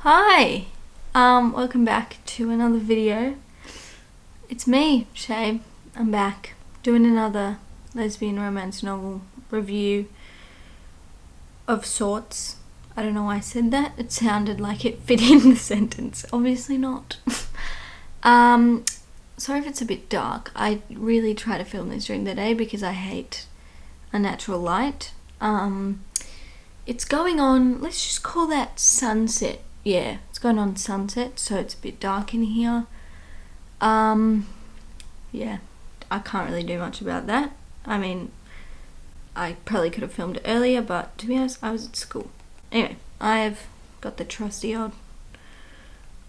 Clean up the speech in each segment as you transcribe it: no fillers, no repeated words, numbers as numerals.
Hi, welcome back to another video. It's me, Shay. I'm back doing another lesbian romance novel review of sorts. I don't know why I said that. It sounded like it fit in the sentence. Obviously not. Sorry if it's a bit dark. I really try to film this during the day because I hate unnatural light. It's going on, let's just call that sunset. Yeah, it's going on sunset, so it's a bit dark in here. Yeah, I can't really do much about that. I mean, I probably could have filmed it earlier, but to be honest, I was at school. Anyway, I've got the trusty old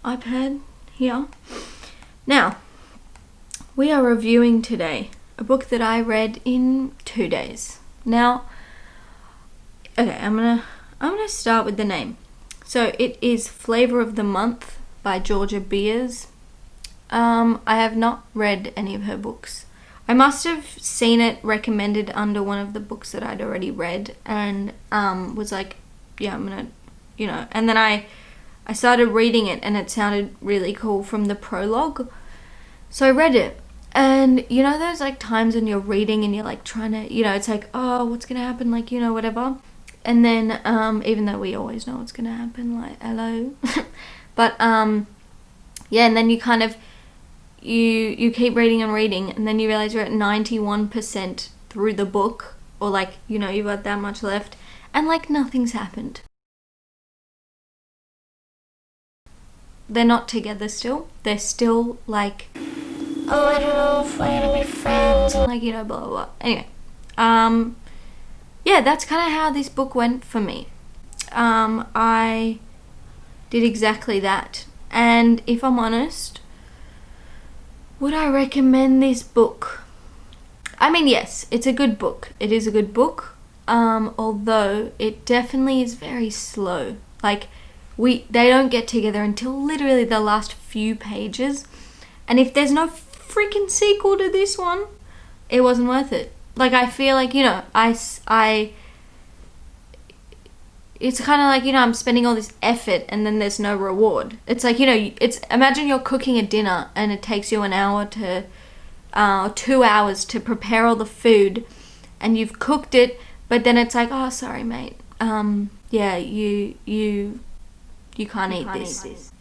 iPad here. Now, we are reviewing today a book that I read in 2 days. Now, okay, I'm gonna start with the name. So it is Flavor of the Month by Georgia Beers. I have not read any of her books. I must have seen it recommended under one of the books that I'd already read and was like, yeah, I'm gonna, and then I started reading it and it sounded really cool from the prologue. So I read it. And there's like times when you're reading and you're like trying to, it's like, oh, what's gonna happen? Like, whatever. And then, even though we always know what's gonna happen, like, hello. But, yeah, and then you kind of, you keep reading and reading, and then you realize you're at 91% through the book, or like, you've got that much left, and like nothing's happened. They're not together still. They're still like, oh, I don't know if we're gonna be friends, like, blah, blah, blah. Anyway, yeah, that's kind of how this book went for me. I did exactly that. And if I'm honest, would I recommend this book? I mean, yes, it's a good book. It is a good book. Although it definitely is very slow. Like, they don't get together until literally the last few pages. And if there's no freaking sequel to this one, it wasn't worth it. Like, I feel like, it's kind of like, I'm spending all this effort and then there's no reward. It's like, imagine you're cooking a dinner and it takes you an hour to, 2 hours to prepare all the food and you've cooked it, but then it's like, oh, sorry, mate. Yeah, you can't eat this.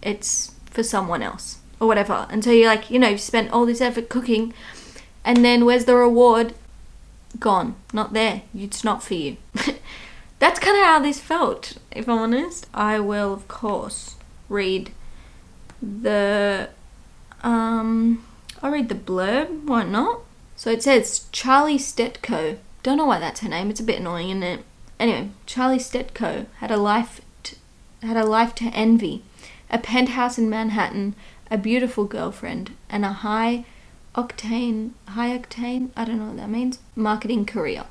It's for someone else or whatever. And so you're like, you've spent all this effort cooking. And then where's the reward? Gone. Not there. It's not for you. That's kind of how this felt, if I'm honest. I will, of course, read the... I'll read the blurb. Why not? So it says, Charlie Stetko. Don't know why that's her name. It's a bit annoying, isn't it? Anyway, Charlie Stetko had a life to envy. A penthouse in Manhattan, a beautiful girlfriend, and a high octane, I don't know what that means, marketing career.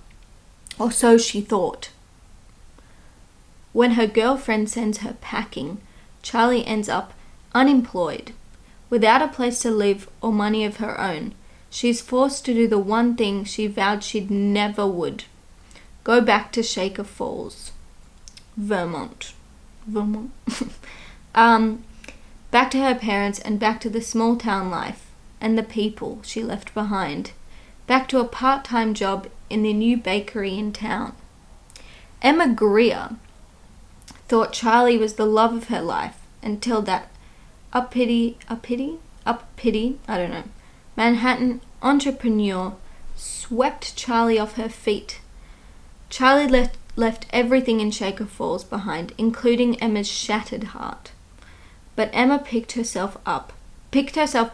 Or so she thought. When her girlfriend sends her packing, Charlie ends up unemployed. Without a place to live or money of her own, she's forced to do the one thing she vowed she'd never would. Go back to Shaker Falls, Vermont. Back to her parents and back to the small town life and the people she left behind, back to a part-time job in the new bakery in town. Emma Greer thought Charlie was the love of her life until that uppity, I don't know, Manhattan entrepreneur swept Charlie off her feet. Charlie left everything in Shaker Falls behind, including Emma's shattered heart. But Emma picked herself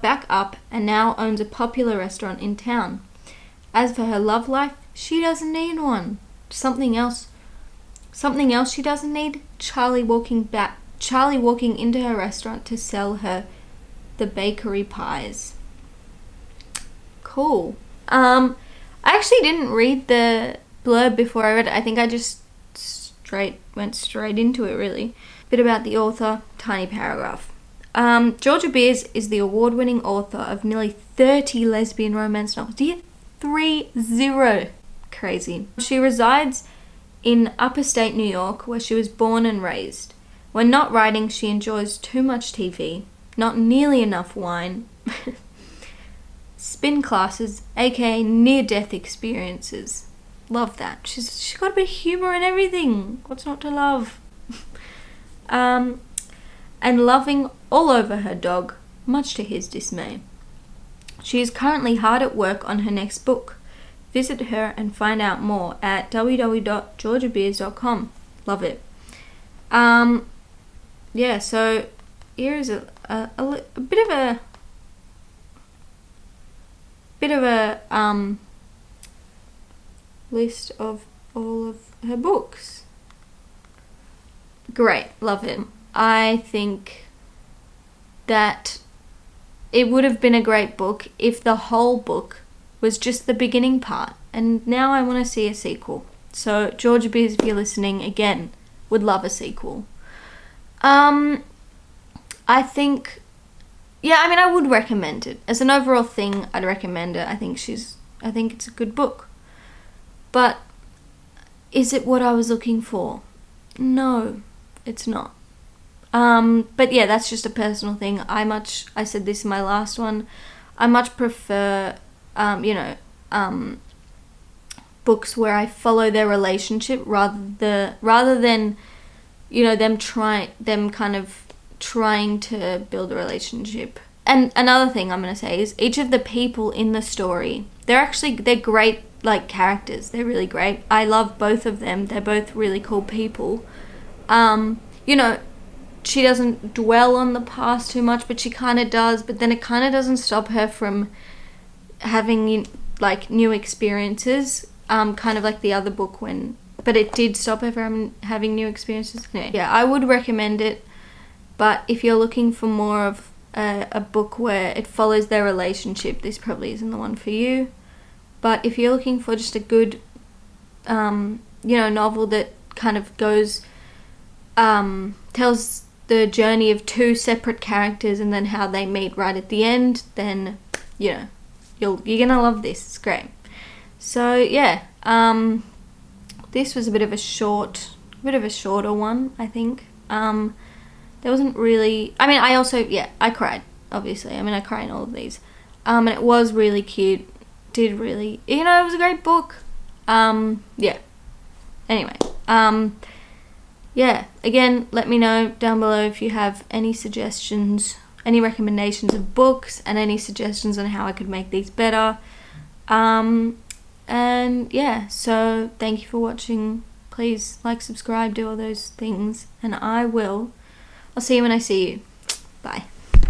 back up, and now owns a popular restaurant in town. As for her love life, she doesn't need one. Something else she doesn't need? Charlie walking into her restaurant to sell her the bakery pies. Cool. I actually didn't read the blurb before I read it. I think I just went straight into it, really. Bit about the author, tiny paragraph. Georgia Beers is the award-winning author of nearly 30 lesbian romance novels. Do you 30? Crazy. She resides in upstate New York, where she was born and raised. When not writing, she enjoys too much TV, not nearly enough wine, spin classes, aka near-death experiences. Love that. She's got a bit of humour and everything. What's not to love? And loving all over her dog, much to his dismay. She is currently hard at work on her next book. Visit her and find out more at www.georgiabeers.com. Love it. Yeah, so here is a bit of a list of all of her books. Great, love it. I think that it would have been a great book if the whole book was just the beginning part, and now I want to see a sequel. So Georgia Beers, if you're listening, again, would love a sequel. I think, yeah, I mean, I would recommend it. As an overall thing, I'd recommend it. I think it's a good book. But is it what I was looking for? No, it's not. But yeah, that's just a personal thing. I said this in my last one, I much prefer, books where I follow their relationship rather than, them kind of trying to build a relationship. And another thing I'm going to say is each of the people in the story, they're great, like, characters. They're really great. I love both of them. They're both really cool people. She doesn't dwell on the past too much, but she kind of does. But then it kind of doesn't stop her from having, like, new experiences. Kind of like the other book but it did stop her from having new experiences. Anyway, yeah, I would recommend it. But if you're looking for more of a book where it follows their relationship, this probably isn't the one for you. But if you're looking for just a good, novel that kind of goes, tells the journey of two separate characters and then how they meet right at the end, then, you're gonna love this. It's great. So yeah, this was a bit of a shorter one, I think. There wasn't really, I mean, I cried, obviously. I mean, I cry in all of these. And it was really cute. It was a great book. Yeah. Anyway, yeah, again, let me know down below if you have any suggestions, any recommendations of books, and any suggestions on how I could make these better. And yeah, so thank you for watching. Please like, subscribe, do all those things, and I'll see you when I see you.